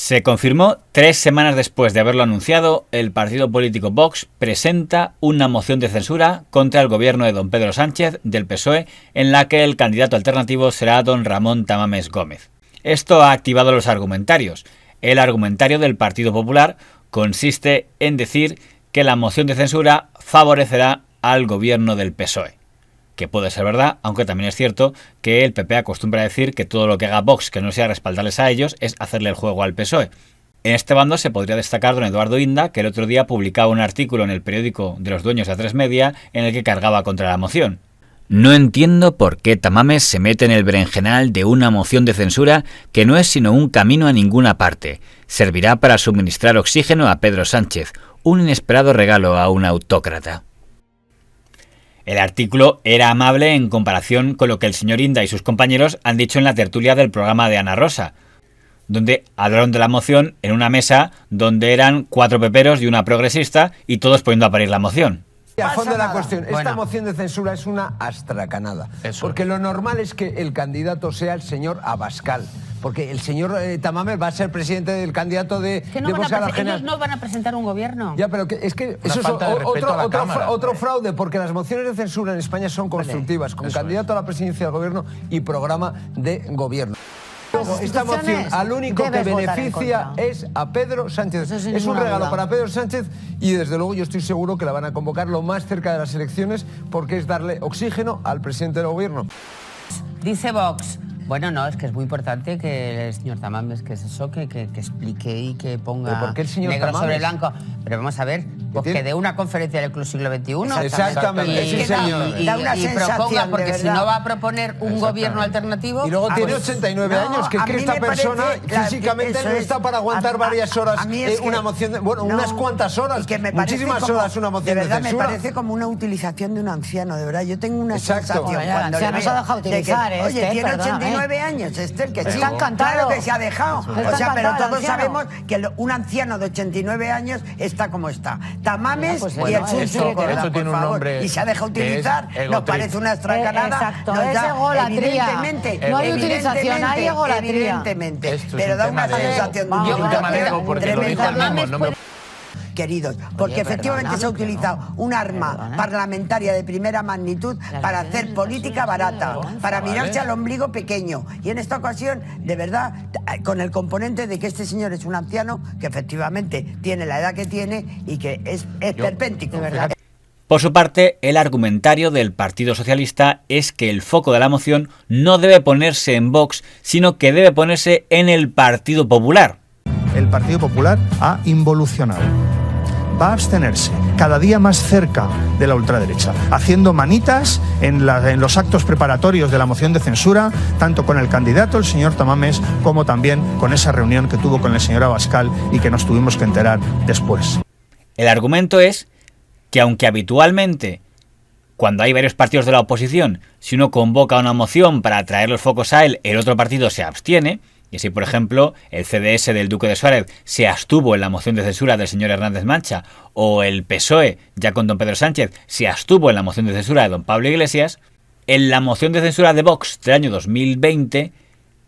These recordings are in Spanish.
Se confirmó 3 semanas después de haberlo anunciado, el partido político Vox presenta una moción de censura contra el gobierno de don Pedro Sánchez del PSOE, en la que el candidato alternativo será don Ramón Tamames Gómez. Esto ha activado los argumentarios. El argumentario del Partido Popular consiste en decir que la moción de censura favorecerá al gobierno del PSOE. Que puede ser verdad, aunque también es cierto que el PP acostumbra a decir que todo lo que haga Vox que no sea respaldarles a ellos es hacerle el juego al PSOE. En este bando se podría destacar don Eduardo Inda, que el otro día publicaba un artículo en el periódico de los dueños de A3 Media en el que cargaba contra la moción. No entiendo por qué Tamames se mete en el berenjenal de una moción de censura que no es sino un camino a ninguna parte. Servirá para suministrar oxígeno a Pedro Sánchez, un inesperado regalo a un autócrata. El artículo era amable en comparación con lo que el señor Inda y sus compañeros han dicho en la tertulia del programa de Ana Rosa, donde hablaron de la moción en una mesa donde eran 4 peperos y una progresista y todos poniendo a parir la moción. A fondo de la cuestión, esta moción de censura es una astracanada, porque lo normal es que el candidato sea el señor Abascal, porque el señor Tamames va a ser presidente del candidato de Vox a la general. Ellos no van a presentar un gobierno. Ya, pero es que eso es otro fraude, porque las mociones de censura en España son constructivas, con candidato a la presidencia del gobierno y programa de gobierno. Luego, esta moción al único que beneficia es a Pedro Sánchez. Es un regalo para Pedro Sánchez y desde luego yo estoy seguro que la van a convocar lo más cerca de las elecciones porque es darle oxígeno al presidente del gobierno. Dice Vox. Bueno, no, es que es muy importante que el señor Tamames, que es eso, que explique y que ponga ¿por qué el señor negro Tamames? sobre blanco. Pero vamos a ver, pues que dé una conferencia del Club Siglo XXI. Exactamente, sí señor. Y proponga, porque si no va a proponer un gobierno alternativo... Y luego tiene 89 años, que es que esta persona físicamente no está para aguantar varias horas una moción de... Bueno, unas cuantas horas, muchísimas horas una moción de censura. De verdad, me parece como una utilización de un anciano, de verdad. Yo tengo una sensación cuando se nos ha dejado utilizar, oye, tiene 89 años, Esther, que está encantado. Claro que se ha dejado. O sea, pero todos sabemos que un anciano de 89 años está como está. Tamames y el Chunchu Corda, por favor. Y se ha dejado utilizar, nos parece una estracanada. Exacto, es egolatría. No hay utilización, hay egolatría. Evidentemente, pero da una sensación de tremenda. Queridos, porque efectivamente se ha utilizado un arma parlamentaria de primera magnitud para hacer política barata, para mirarse al ombligo pequeño. Y en esta ocasión, de verdad, con el componente de que este señor es un anciano que efectivamente tiene la edad que tiene y que es esperpéntico. Por su parte, el argumentario del Partido Socialista es que el foco de la moción no debe ponerse en Vox, sino que debe ponerse en el Partido Popular. El Partido Popular ha involucionado. Va a abstenerse cada día más cerca de la ultraderecha, haciendo manitas en los actos preparatorios de la moción de censura, tanto con el candidato, el señor Tamames, como también con esa reunión que tuvo con el señor Abascal y que nos tuvimos que enterar después. El argumento es que aunque habitualmente, cuando hay varios partidos de la oposición, si uno convoca una moción para atraer los focos a él, el otro partido se abstiene. Y así, por ejemplo, el CDS del Duque de Suárez se abstuvo en la moción de censura del señor Hernández Mancha, o el PSOE, ya con don Pedro Sánchez, se abstuvo en la moción de censura de don Pablo Iglesias. En la moción de censura de Vox del año 2020,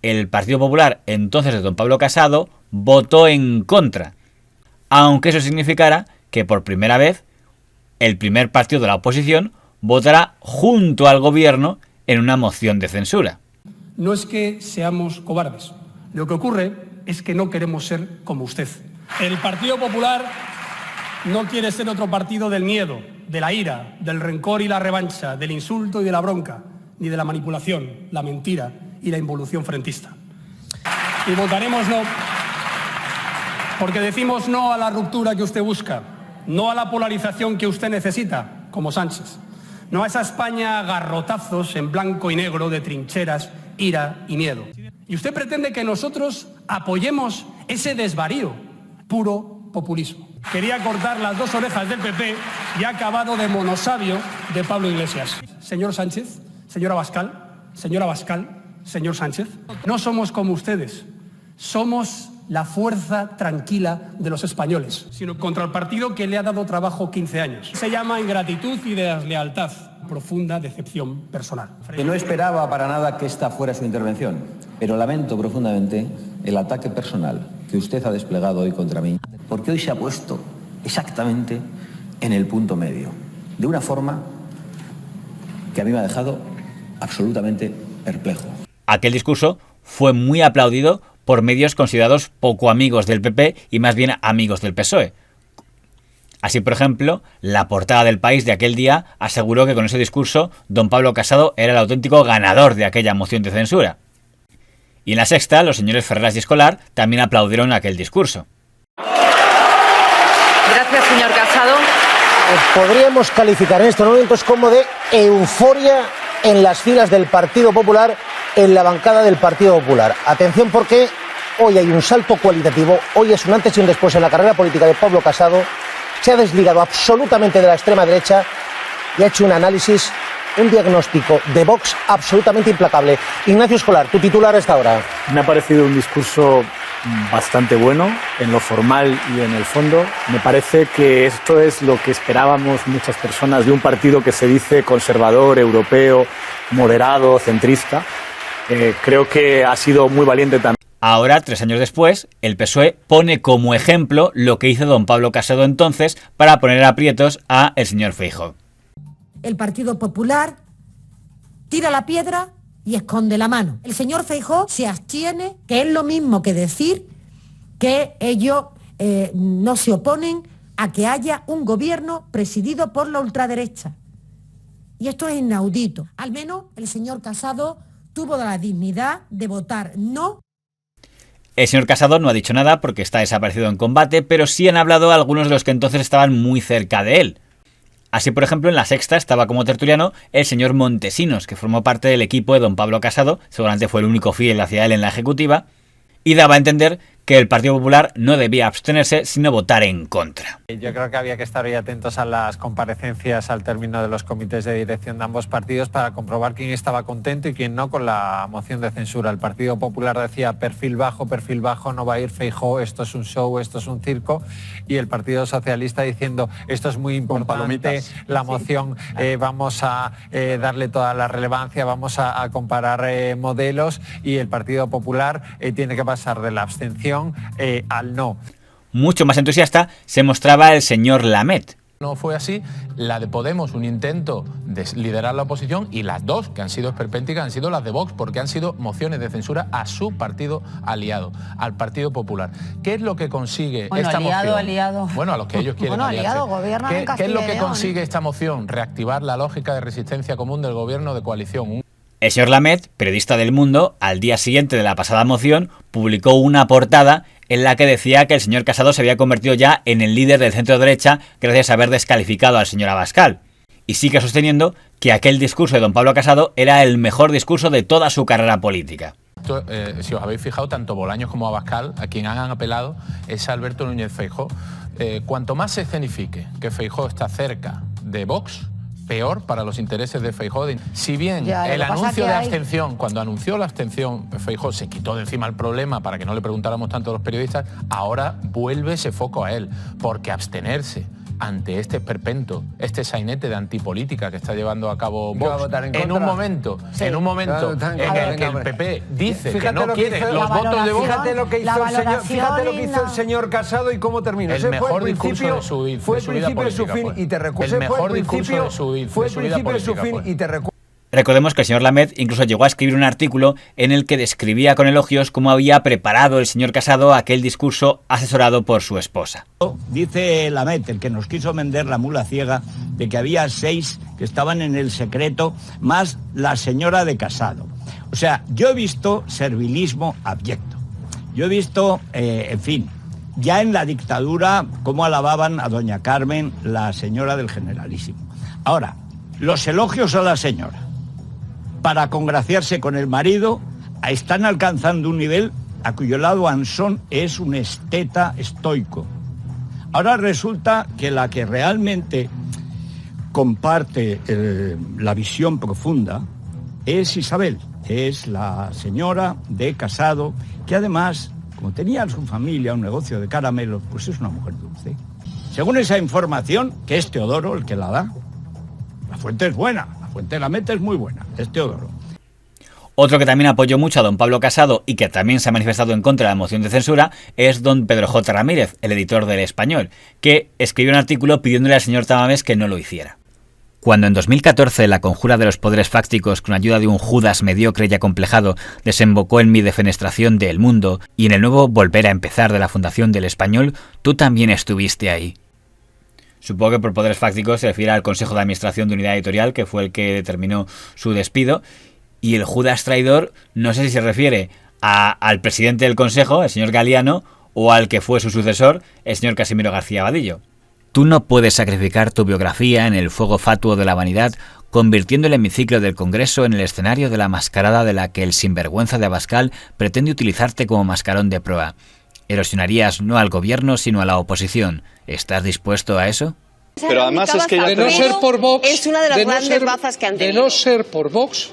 el Partido Popular, entonces de don Pablo Casado, votó en contra. Aunque eso significara que por primera vez el primer partido de la oposición votará junto al gobierno en una moción de censura. No es que seamos cobardes. Lo que ocurre es que no queremos ser como usted. El Partido Popular no quiere ser otro partido del miedo, de la ira, del rencor y la revancha, del insulto y de la bronca, ni de la manipulación, la mentira y la involución frentista. Y votaremos no, porque decimos no a la ruptura que usted busca, no a la polarización que usted necesita, como Sánchez, no a esa España a garrotazos en blanco y negro de trincheras, ira y miedo. Y usted pretende que nosotros apoyemos ese desvarío, puro populismo. Quería cortar las 2 orejas del PP y ha acabado de monosabio de Pablo Iglesias. Señor Sánchez, señor Abascal, señor Sánchez, no somos como ustedes, somos la fuerza tranquila de los españoles, sino contra el partido que le ha dado trabajo 15 años. Se llama ingratitud y deslealtad, profunda decepción personal. Que no esperaba para nada que esta fuera su intervención, pero lamento profundamente el ataque personal que usted ha desplegado hoy contra mí, porque hoy se ha puesto exactamente en el punto medio, de una forma que a mí me ha dejado absolutamente perplejo. Aquel discurso fue muy aplaudido por medios considerados poco amigos del PP y más bien amigos del PSOE. Así, por ejemplo, la portada del País de aquel día aseguró que con ese discurso don Pablo Casado era el auténtico ganador de aquella moción de censura. Y en La Sexta, los señores Ferreras y Escolar también aplaudieron aquel discurso. Gracias, señor Casado. Podríamos calificar en estos momentos como de euforia en las filas del Partido Popular, en la bancada del Partido Popular. Atención, porque hoy hay un salto cualitativo, hoy es un antes y un después en la carrera política de Pablo Casado. Se ha desligado absolutamente de la extrema derecha y ha hecho un análisis, un diagnóstico de Vox absolutamente implacable. Ignacio Escolar, tu titular a esta hora. Me ha parecido un discurso bastante bueno en lo formal y en el fondo. Me parece que esto es lo que esperábamos muchas personas de un partido que se dice conservador, europeo, moderado, centrista. Creo que ha sido muy valiente también. Ahora, 3 años después, el PSOE pone como ejemplo lo que hizo don Pablo Casado entonces para poner aprietos a el señor Feijóo. El Partido Popular tira la piedra y esconde la mano. El señor Feijóo se abstiene, que es lo mismo que decir que ellos no se oponen a que haya un gobierno presidido por la ultraderecha. Y esto es inaudito. Al menos el señor Casado tuvo la dignidad de votar no. El señor Casado no ha dicho nada porque está desaparecido en combate, pero sí han hablado algunos de los que entonces estaban muy cerca de él. Así, por ejemplo, en La Sexta estaba como tertuliano el señor Montesinos, que formó parte del equipo de don Pablo Casado, seguramente fue el único fiel hacia él en la ejecutiva, y daba a entender que el Partido Popular no debía abstenerse, sino votar en contra. Yo creo que había que estar hoy atentos a las comparecencias al término de los comités de dirección de ambos partidos para comprobar quién estaba contento y quién no con la moción de censura. El Partido Popular decía perfil bajo, no va a ir Feijóo, esto es un show, esto es un circo, y el Partido Socialista diciendo esto es muy importante, la moción, vamos a darle toda la relevancia, vamos a comparar modelos, y el Partido Popular tiene que pasar de la abstención al no. Mucho más entusiasta se mostraba el señor Lamet. No fue así. La de Podemos, un intento de liderar la oposición, y las dos que han sido esperpénticas han sido las de Vox, porque han sido mociones de censura a su partido aliado, al Partido Popular. ¿Qué es lo que consigue esta moción? Aliado. Bueno, a los que ellos quieren bueno, aliarse. aliado, gobiernan en ¿Qué es lo que Castilla y consigue León? esta moción? Reactivar la lógica de resistencia común del gobierno de coalición. El señor Lamet, periodista del Mundo, al día siguiente de la pasada moción, publicó una portada en la que decía que el señor Casado se había convertido ya en el líder del centro derecha gracias a haber descalificado al señor Abascal. Y sigue sosteniendo que aquel discurso de don Pablo Casado era el mejor discurso de toda su carrera política. Si os habéis fijado, tanto Bolaños como Abascal, a quien han apelado, es Alberto Núñez Feijóo. Cuanto más se escenifique que Feijóo está cerca de Vox, peor para los intereses de Feijóo. Si bien el anuncio de abstención, cuando anunció la abstención, Feijóo se quitó de encima el problema para que no le preguntáramos tanto a los periodistas, ahora vuelve ese foco a él, porque abstenerse ante este esperpento, este sainete de antipolítica que está llevando a cabo Vox, en un momento en el que el PP dice que no quiere los votos de Vox. Fíjate lo que hizo el señor Casado y cómo terminó. El mejor discurso de su vida política. El mejor discurso de su vida política. Recordemos que el señor Lamet incluso llegó a escribir un artículo en el que describía con elogios cómo había preparado el señor Casado aquel discurso asesorado por su esposa. Dice Lamet, el que nos quiso vender la mula ciega, de que había 6 que estaban en el secreto, más la señora de Casado. O sea, yo he visto servilismo abyecto. Yo he visto, en fin, ya en la dictadura, cómo alababan a doña Carmen, la señora del Generalísimo. Ahora, los elogios a la señora para congraciarse con el marido están alcanzando un nivel a cuyo lado Ansón es un esteta estoico. Ahora resulta que la que realmente comparte la visión profunda es Isabel, es la señora de Casado, que además, como tenía en su familia un negocio de caramelos, pues es una mujer dulce. Según esa información, que es Teodoro el que la da, la fuente es buena, la fuente de Lamet es muy buena, es Teodoro. Otro que también apoyó mucho a don Pablo Casado y que también se ha manifestado en contra de la moción de censura es don Pedro J. Ramírez, el editor del Español, que escribió un artículo pidiéndole al señor Tamames que no lo hiciera. Cuando en 2014 la conjura de los poderes fácticos con ayuda de un Judas mediocre y acomplejado desembocó en mi defenestración de El Mundo y en el nuevo Volver a Empezar de la Fundación del Español, tú también estuviste ahí. Supongo que por poderes fácticos se refiere al Consejo de Administración de Unidad Editorial, que fue el que determinó su despido, y el Judas traidor no sé si se refiere al presidente del Consejo, el señor Galiano, o al que fue su sucesor, el señor Casimiro García Vadillo. Tú no puedes sacrificar tu biografía en el fuego fatuo de la vanidad, convirtiendo el hemiciclo del Congreso en el escenario de la mascarada de la que el sinvergüenza de Abascal pretende utilizarte como mascarón de proa. Erosionarías no al gobierno, sino a la oposición. ¿Estás dispuesto a eso? Pero además es que de no ser por Vox, es una de las grandes bazas que han tenido. De no ser por Vox,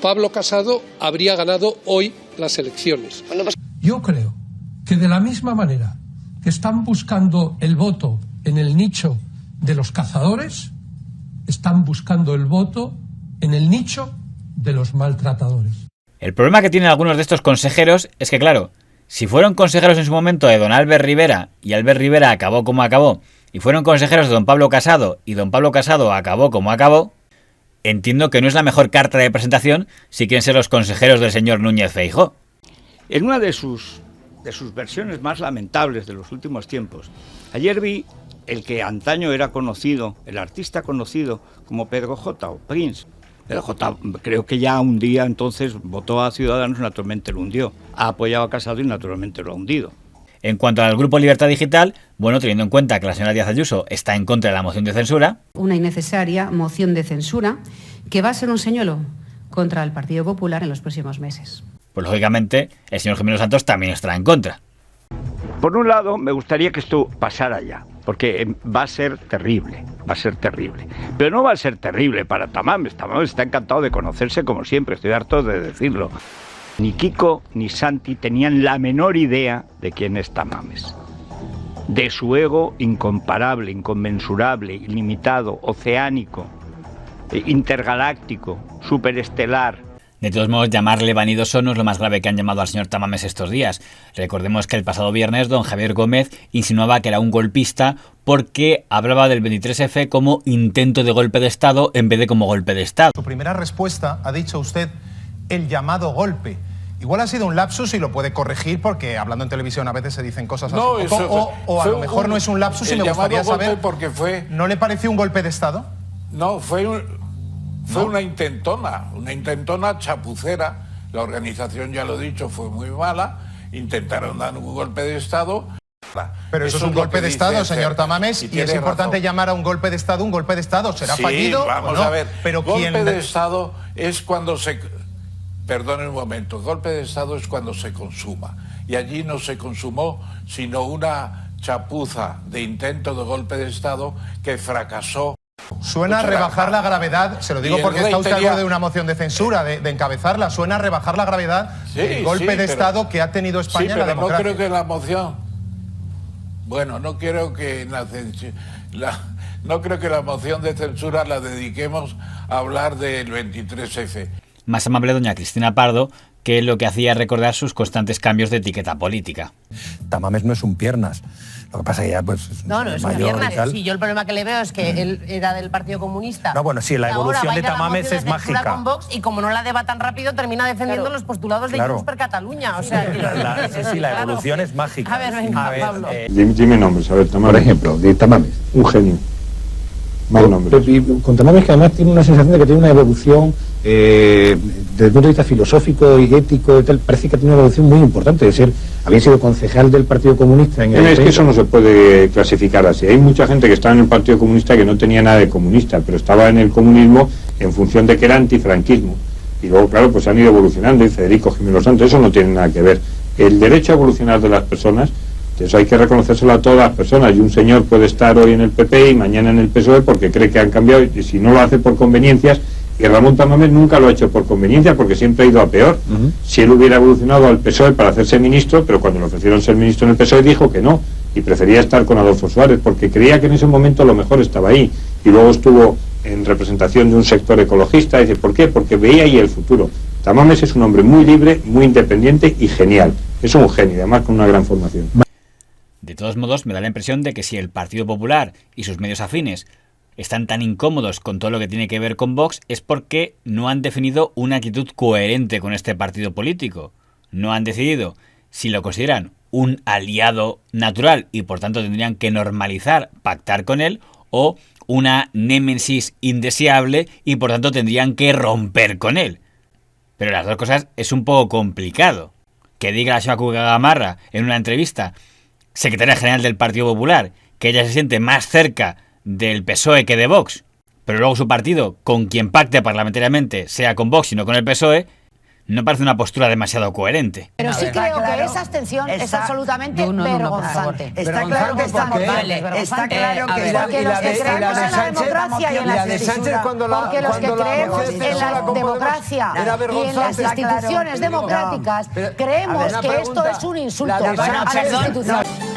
Pablo Casado habría ganado hoy las elecciones. Yo creo que de la misma manera que están buscando el voto en el nicho de los cazadores, están buscando el voto en el nicho de los maltratadores. El problema que tienen algunos de estos consejeros es que, claro, si fueron consejeros en su momento de don Albert Rivera y Albert Rivera acabó como acabó, y fueron consejeros de don Pablo Casado y don Pablo Casado acabó como acabó, entiendo que no es la mejor carta de presentación si quieren ser los consejeros del señor Núñez Feijóo. En una de sus versiones más lamentables de los últimos tiempos, ayer vi el que antaño era conocido, el artista conocido como Pedro J. o Prince. Pedro J. creo que ya un día entonces votó a Ciudadanos y naturalmente lo hundió. Ha apoyado a Casado y naturalmente lo ha hundido. En cuanto al Grupo Libertad Digital, bueno, teniendo en cuenta que la señora Díaz Ayuso está en contra de la moción de censura. Una innecesaria moción de censura que va a ser un señuelo contra el Partido Popular en los próximos meses. Pues lógicamente el señor Jiménez Santos también estará en contra. Por un lado, me gustaría que esto pasara ya, porque va a ser terrible, Pero no va a ser terrible para Tamames. Tamames está encantado de conocerse como siempre, estoy harto de decirlo. Ni Kiko ni Santi tenían la menor idea de quién es Tamames. De su ego incomparable, inconmensurable, ilimitado, oceánico, intergaláctico, superestelar. De todos modos, llamarle vanidoso no es lo más grave que han llamado al señor Tamames estos días. Recordemos que el pasado viernes don Javier Gómez insinuaba que era un golpista porque hablaba del 23F como intento de golpe de Estado en vez de como golpe de Estado. Su primera respuesta ha dicho usted el llamado golpe. Igual ha sido un lapsus y lo puede corregir porque hablando en televisión a veces se dicen cosas así. O a lo mejor no es un lapsus y me gustaría saber... Porque ¿No le pareció un golpe de Estado? No, fue una intentona chapucera. La organización, ya lo he dicho, fue muy mala. Intentaron dar un golpe de Estado. Pero eso es un golpe de Estado, señor Tamames, y es importante llamar a un golpe de Estado un golpe de Estado. ¿Será fallido? Vamos o no? a ver, pero golpe de Estado es cuando se... Perdone un momento, golpe de Estado es cuando se consuma. Y allí no se consumó sino una chapuza de intento de golpe de Estado que fracasó. Suena a rebajar la gravedad, se lo digo porque está usted al borde de una moción de censura, de encabezarla, suena a rebajar la gravedad del golpe de Estado que ha tenido España en la democracia. No creo que la moción... Bueno, no creo que la moción de censura la dediquemos a hablar del 23F. Más amable doña Cristina Pardo, que lo que hacía recordar sus constantes cambios de etiqueta política. Tamames no es un piernas. Lo que pasa es que ya pues... No es un piernas. Sí, yo el problema que le veo es que él era del Partido Comunista. No, bueno, sí, la evolución de Tamames es mágica. Con Vox, y como no la deba tan rápido, termina defendiendo los postulados de Junts per Catalunya. O sea, la evolución es mágica. A ver, venga, Pablo. Dime nombres, a ver, Tamames. Por ejemplo, de Tamames. Un genio. Más nombres. Con Tamames, que además tiene una sensación de que tiene una evolución desde el punto de vista filosófico y ético y tal, parece que tiene una evolución muy importante de ser, había sido concejal del Partido Comunista en el... Es que eso no se puede clasificar así. Hay mucha gente que estaba en el Partido Comunista que no tenía nada de comunista, pero estaba en el comunismo en función de que era antifranquismo. Y luego, claro, pues han ido evolucionando, y Federico Jiménez Santos, eso no tiene nada que ver. El derecho a evolucionar de las personas, eso hay que reconocérselo a todas las personas, y un señor puede estar hoy en el PP y mañana en el PSOE porque cree que han cambiado, y si no lo hace por conveniencias, y Ramón Tamames nunca lo ha hecho por conveniencia porque siempre ha ido a peor. Si él hubiera evolucionado al PSOE para hacerse ministro, pero cuando le ofrecieron ser ministro en el PSOE dijo que no, y prefería estar con Adolfo Suárez porque creía que en ese momento lo mejor estaba ahí, y luego estuvo en representación de un sector ecologista, y dice, ¿por qué? Porque veía ahí el futuro. Tamames es un hombre muy libre, muy independiente y genial. Es un genio, además con una gran formación. De todos modos, me da la impresión de que si el Partido Popular y sus medios afines están tan incómodos con todo lo que tiene que ver con Vox es porque no han definido una actitud coherente con este partido político. No han decidido si lo consideran un aliado natural y por tanto tendrían que normalizar, pactar con él, o una némesis indeseable y por tanto tendrían que romper con él. Pero las dos cosas es un poco complicado. Que diga la señora Cuca Gamarra en una entrevista, secretaria general del Partido Popular, que ella se siente más cerca del PSOE que de Vox, pero luego su partido, con quien pacte parlamentariamente, sea con Vox y no con el PSOE, no parece una postura demasiado coherente. Pero sí creo que esa abstención es absolutamente vergonzante. Está claro que está que porque los que creemos en la democracia y en las instituciones, porque los que creemos en la democracia y en las instituciones democráticas creemos que esto es un insulto a las instituciones.